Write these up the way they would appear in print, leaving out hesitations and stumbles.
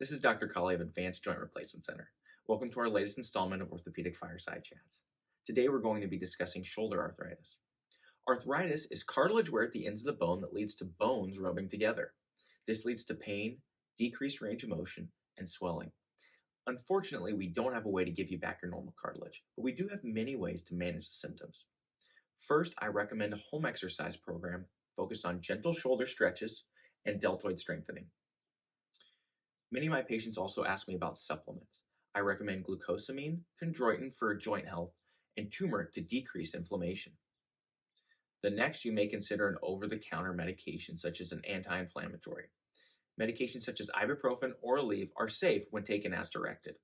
This is Dr. Colley of Advanced Joint Replacement Center. Welcome to our latest installment of Orthopedic Fireside Chats. Today we're going to be discussing shoulder arthritis. Arthritis is cartilage wear at the ends of the bone that leads to bones rubbing together. This leads to pain, decreased range of motion, and swelling. Unfortunately, we don't have a way to give you back your normal cartilage, but we do have many ways to manage the symptoms. First, I recommend a home exercise program focused on gentle shoulder stretches and deltoid strengthening. Many of my patients also ask me about supplements. I recommend glucosamine, chondroitin for joint health, and turmeric to decrease inflammation. The next, you may consider an over-the-counter medication such as an anti-inflammatory. Medications such as ibuprofen or Aleve are safe when taken as directed.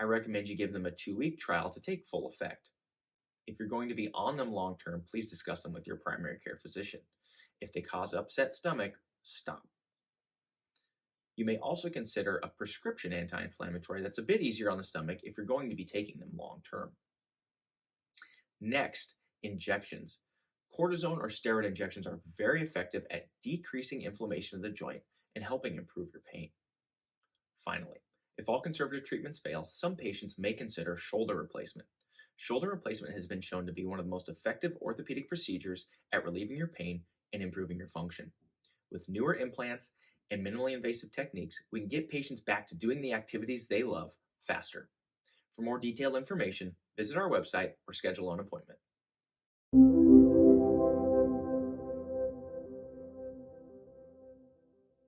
I recommend you give them a 2-week trial to take full effect. If you're going to be on them long-term, please discuss them with your primary care physician. If they cause upset stomach, stop. You may also consider a prescription anti-inflammatory that's a bit easier on the stomach if you're going to be taking them long-term. Next, injections. Cortisone or steroid injections are very effective at decreasing inflammation of the joint and helping improve your pain. Finally, if all conservative treatments fail, some patients may consider shoulder replacement. Shoulder replacement has been shown to be one of the most effective orthopedic procedures at relieving your pain and improving your function. With newer implants and minimally invasive techniques, we can get patients back to doing the activities they love faster. For more detailed information, visit our website or schedule an appointment.